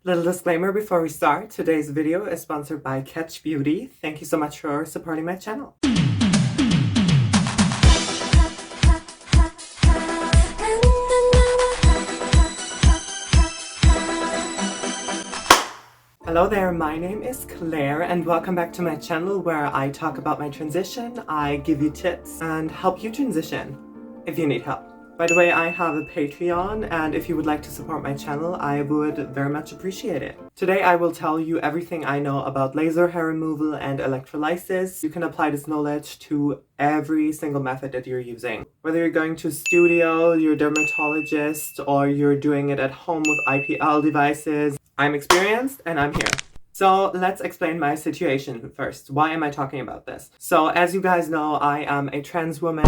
Little disclaimer before we start. Today's video is sponsored by KetchBeauty. Thank you so much for supporting my channel. Hello there, my name is Claire and welcome back to my channel where I talk about my transition, I give you tips and help you transition if you need help. By the way, I have a Patreon and if you would like to support my channel, I would very much appreciate it. Today I will tell you everything I know about laser hair removal and electrolysis. You can apply this knowledge to every single method that you're using. Whether you're going to a studio, you're a dermatologist, or you're doing it at home with IPL devices, I'm experienced and I'm here. So let's explain my situation first. Why am I talking about this? So as you guys know, I am a trans woman.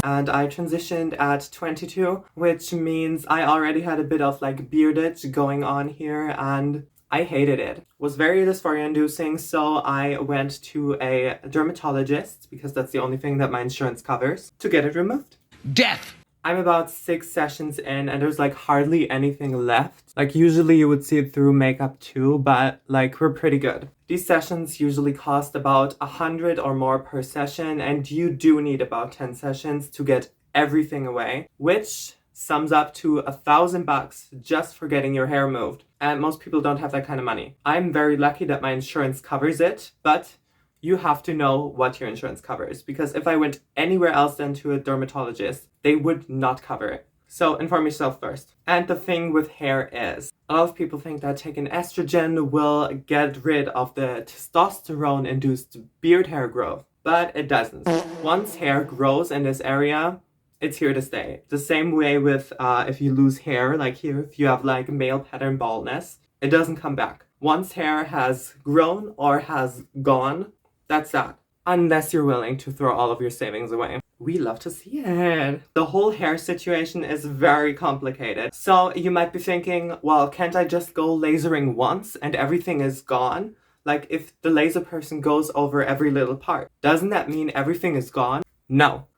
And I transitioned at 22, which means I already had a bit of like beardage going on here and I hated it. It was very dysphoria inducing, so I went to a dermatologist, because that's the only thing that my insurance covers, to get it removed. Death! I'm about 6 sessions in and there's like hardly anything left. Like usually you would see it through makeup too, but like we're pretty good. These sessions usually cost about 100 or more per session, and you do need about 10 sessions to get everything away, which sums up to $1,000 just for getting your hair moved. And most people don't have that kind of money. I'm very lucky that my insurance covers it, but you have to know what your insurance covers, because if I went anywhere else than to a dermatologist, they would not cover it. So inform yourself first. And the thing with hair is, a lot of people think that taking estrogen will get rid of the testosterone-induced beard hair growth, but it doesn't. Once hair grows in this area, it's here to stay. The same way with if you lose hair, like here, if you have like male pattern baldness, it doesn't come back. Once hair has grown or has gone, that's that. Unless you're willing to throw all of your savings away. We love to see it. The whole hair situation is very complicated. So you might be thinking, well, can't I just go lasering once and everything is gone? Like if the laser person goes over every little part, doesn't that mean everything is gone? No.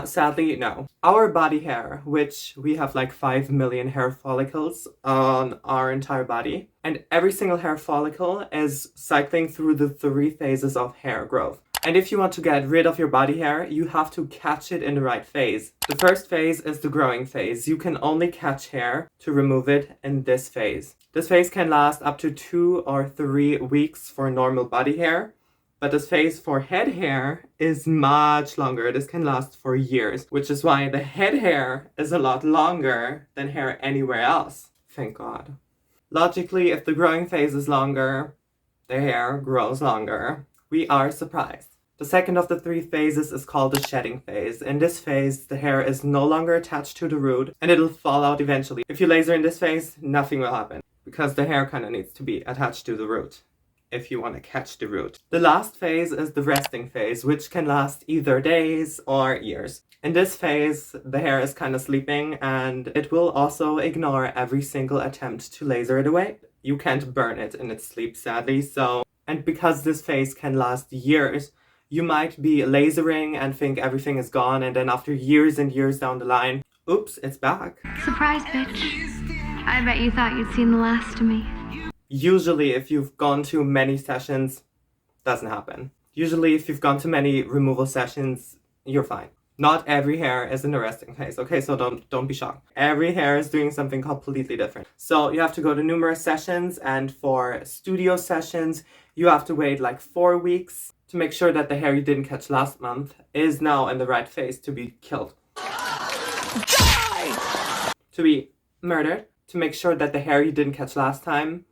Sadly, no. Our body hair, which we have like 5 million hair follicles on our entire body, and every single hair follicle is cycling through the 3 phases of hair growth. And if you want to get rid of your body hair, you have to catch it in the right phase. The first phase is the growing phase. You can only catch hair to remove it in this phase. This phase can last up to 2 or 3 weeks for normal body hair. But this phase for head hair is much longer. This can last for years, which is why the head hair is a lot longer than hair anywhere else. Thank God. Logically, if the growing phase is longer, the hair grows longer. We are surprised. The second of the 3 phases is called the shedding phase. In this phase, the hair is no longer attached to the root and it'll fall out eventually. If you laser in this phase, nothing will happen because the hair kind of needs to be attached to the root if you want to catch the root. The last phase is the resting phase, which can last either days or years. In this phase, the hair is kind of sleeping and it will also ignore every single attempt to laser it away. You can't burn it in its sleep, sadly, and because this phase can last years, you might be lasering and think everything is gone, and then after years and years down the line, oops, it's back. Surprise, bitch. I bet you thought you'd seen the last of me. Usually, if you've gone to many sessions, doesn't happen. Usually, if you've gone to many removal sessions, you're fine. Not every hair is in the resting phase, okay? So don't be shocked. Every hair is doing something completely different. So you have to go to numerous sessions, and for studio sessions, you have to wait like 4 weeks to make sure that the hair you didn't catch last month is now in the right phase to be killed. Die! To be murdered, to make sure that the hair you didn't catch last time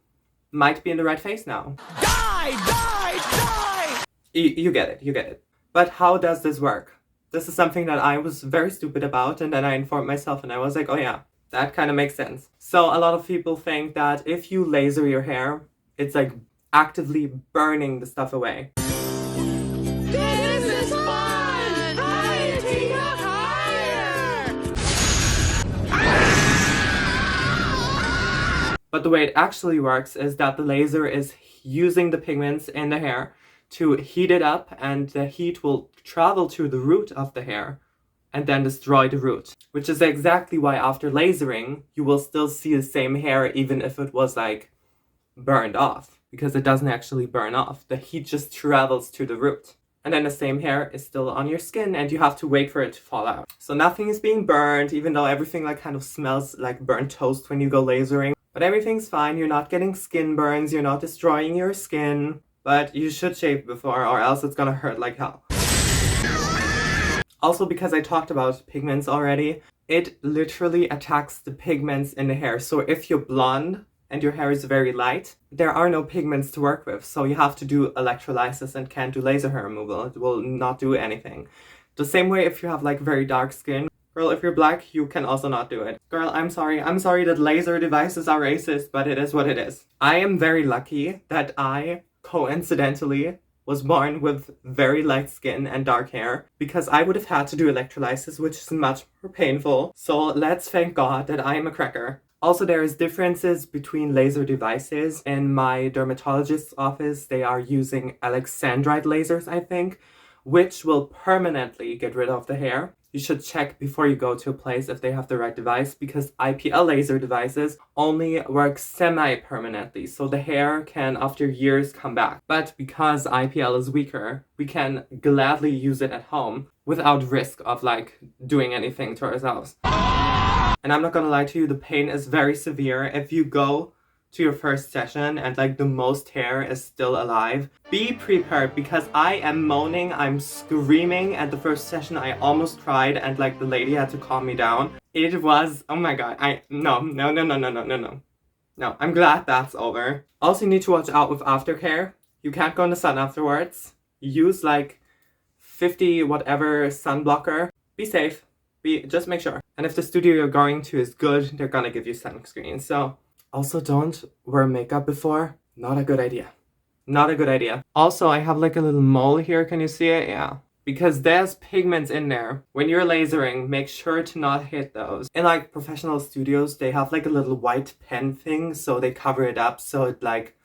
might be in the right phase now. Die! Die! Die! You get it, you get it. But how does this work? This is something that I was very stupid about, and then I informed myself and I was like, oh yeah, that kind of makes sense. So a lot of people think that if you laser your hair, it's like actively burning the stuff away. This is fun! Higher! But the way it actually works is that the laser is using the pigments in the hair to heat it up, and the heat will travel to the root of the hair and then destroy the root. which is exactly why after lasering, you will still see the same hair even if it was like burned off, because it doesn't actually burn off. The heat just travels to the root. And then the same hair is still on your skin and you have to wait for it to fall out. So nothing is being burned, even though everything like kind of smells like burnt toast when you go lasering. But everything's fine, you're not getting skin burns, you're not destroying your skin. But you should shave before or else it's gonna hurt like hell. Also, because I talked about pigments already, it literally attacks the pigments in the hair. So if you're blonde and your hair is very light, there are no pigments to work with. So you have to do electrolysis and can't do laser hair removal. It will not do anything. The same way if you have like very dark skin. Girl, if you're black, you can also not do it. Girl, I'm sorry that laser devices are racist, but it is what it is. I am very lucky that I, coincidentally, was born with very light skin and dark hair, because I would have had to do electrolysis, which is much more painful. So let's thank God that I am a cracker. Also, there is differences between laser devices. In my dermatologist's office, they are using alexandrite lasers, I think, which will permanently get rid of the hair. You should check before you go to a place if they have the right device, because IPL laser devices only work semi-permanently, so the hair can after years come back. But because IPL is weaker, we can gladly use it at home without risk of like doing anything to ourselves. And I'm not gonna lie to you, the pain is very severe. If you go to your first session and like the most hair is still alive, be prepared, because I am moaning, I'm screaming. At the first session I almost cried and like the lady had to calm me down. It was, oh my god, no, I'm glad that's over. Also, you need to watch out with aftercare. You can't go in the sun afterwards. Use like 50 whatever sun blocker. Be safe. Just make sure. And if the studio you're going to is good, they're gonna give you sunscreen. So also, don't wear makeup before. Not a good idea. Not a good idea. Also, I have like a little mole here. Can you see it? Yeah. Because there's pigments in there. When you're lasering, make sure to not hit those. In like professional studios, they have like a little white pen thing, so they cover it up so it like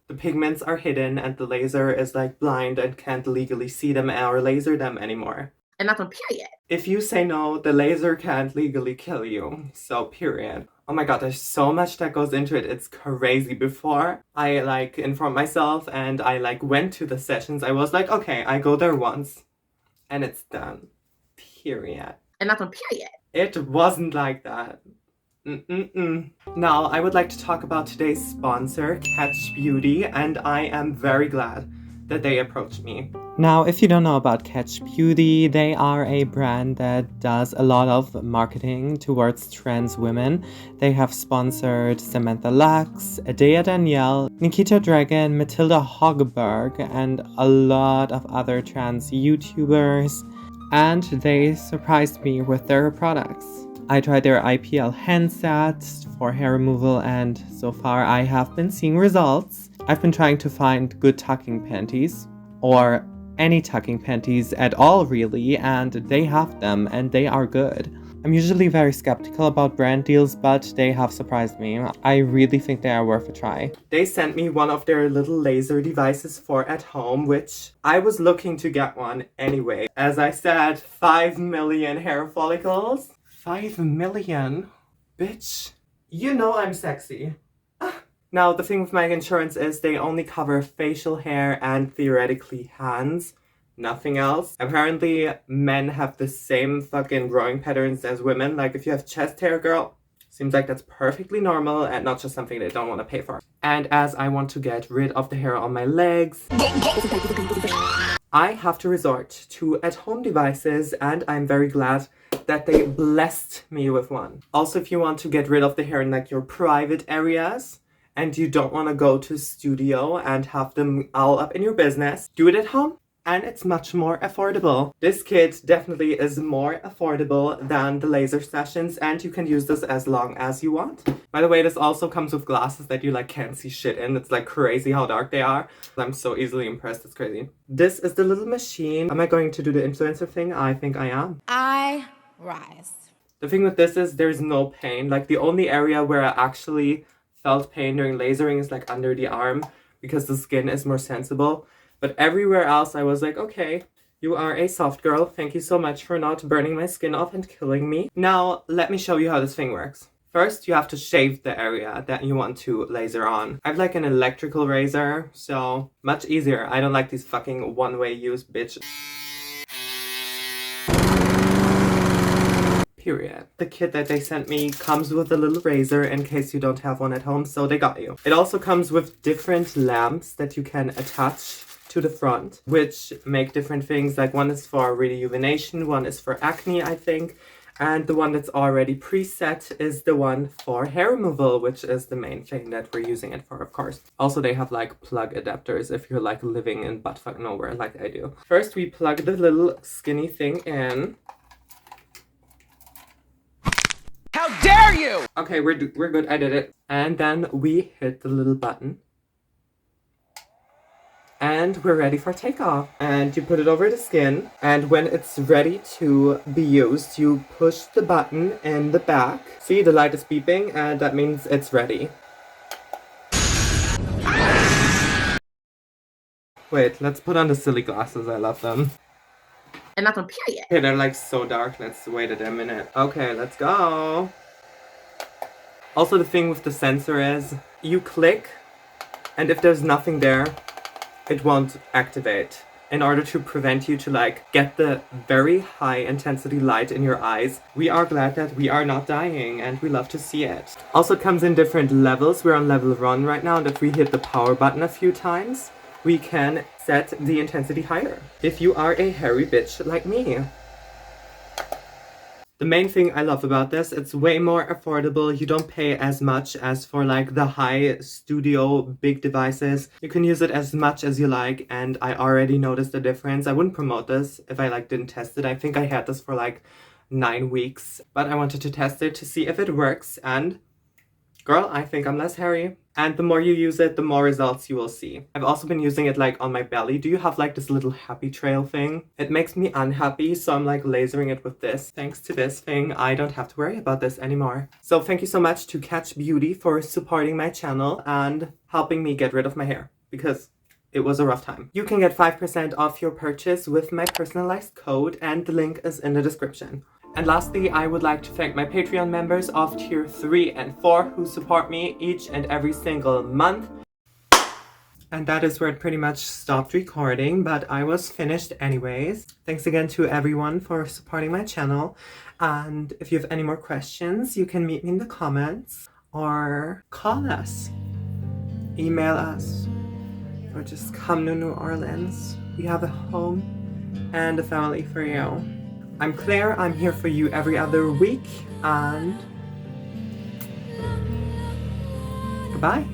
the pigments are hidden and the laser is like blind and can't legally see them or laser them anymore. And that's on period. If you say no, the laser can't legally kill you. So period. Oh my god, there's so much that goes into it. It's crazy. Before I like informed myself and I like went to the sessions, I was like, okay, I go there once and it's done. Period. And that's on period. It wasn't like that. Now, I would like to talk about today's sponsor, KetchBeauty, and I am very glad that they approached me. Now, if you don't know about KetchBeauty, they are a brand that does a lot of marketing towards trans women. They have sponsored Samantha Lux, Adea Danielle, Nikita Dragon, Matilda Hogberg, and a lot of other trans YouTubers. And they surprised me with their products. I tried their IPL handsets for hair removal, and so far I have been seeing results. I've been trying to find good tucking panties, or any tucking panties at all really, and they have them and they are good. I'm usually very skeptical about brand deals, but they have surprised me. I really think they are worth a try. They sent me one of their little laser devices for at home, which I was looking to get one anyway. As I said, 5 million hair follicles. 5 million? Bitch. You know I'm sexy. Now, the thing with my insurance is they only cover facial hair and theoretically hands. Nothing else. Apparently, men have the same fucking growing patterns as women. Like, if you have chest hair, girl, seems like that's perfectly normal and not just something they don't want to pay for. And as I want to get rid of the hair on my legs, I have to resort to at-home devices, and I'm very glad that they blessed me with one. Also, if you want to get rid of the hair in like your private areas, and you don't want to go to a studio and have them all up in your business, do it at home. And it's much more affordable. This kit definitely is more affordable than the laser sessions, and you can use this as long as you want. By the way, this also comes with glasses that you like can't see shit in. It's like crazy how dark they are. I'm so easily impressed, it's crazy. This is the little machine. Am I going to do the influencer thing? I think I am. I rise. The thing with this is there's no pain. Like the only area where I actually felt pain during lasering is like under the arm because the skin is more sensible. But everywhere else I was like, okay, You are a soft girl. Thank you so much for not burning my skin off and killing me. Now, let me show you how this thing works. First, you have to shave the area that you want to laser on. I have like an electrical razor, so much easier. I don't like these fucking one-way use, bitch. Period. The kit that they sent me comes with a little razor in case you don't have one at home, so they got you. It also comes with different lamps that you can attach to the front, which make different things. Like one is for rejuvenation, one is for acne, I think. And the one that's already preset is the one for hair removal, which is the main thing that we're using it for, of course. Also, they have like plug adapters if you're like living in buttfuck nowhere like I do. First, we plug the little skinny thing in. How dare you! Okay, we're good. I did it. And then we hit the little button. And we're ready for takeoff. And you put it over the skin. And when it's ready to be used, you push the button in the back. See, the light is beeping, and that means it's ready. Wait, let's put on the silly glasses. I love them. And that's on period. Okay, they're like so dark. Let's wait a minute. Okay, let's go. Also, the thing with the sensor is you click, and if there's nothing there, it won't activate. In order to prevent you to like get the very high intensity light in your eyes, we are glad that we are not dying and we love to see it. Also, it comes in different levels. We're on level 1 right now, and if we hit the power button a few times, we can set the intensity higher. If you are a hairy bitch like me. The main thing I love about this, it's way more affordable. You don't pay as much as for like the high studio big devices. You can use it as much as you like, and I already noticed the difference. I wouldn't promote this if I like didn't test it. I think I had this for like 9 weeks, but I wanted to test it to see if it works, and girl, I think I'm less hairy. And the more you use it, the more results you will see. I've also been using it like on my belly. Do you have like this little happy trail thing? It makes me unhappy, so I'm like lasering it with this. Thanks to this thing, I don't have to worry about this anymore. So thank you so much to KetchBeauty for supporting my channel and helping me get rid of my hair, because it was a rough time. You can get 5% off your purchase with my personalized code, and the link is in the description. And lastly, I would like to thank my Patreon members of tier 3 and 4 who support me each and every single month. And that is where it pretty much stopped recording, but I was finished anyways. Thanks again to everyone for supporting my channel. And if you have any more questions, you can meet me in the comments or call us, email us, or just come to New Orleans. We have a home and a family for you. I'm Claire, I'm here for you every other week, and goodbye.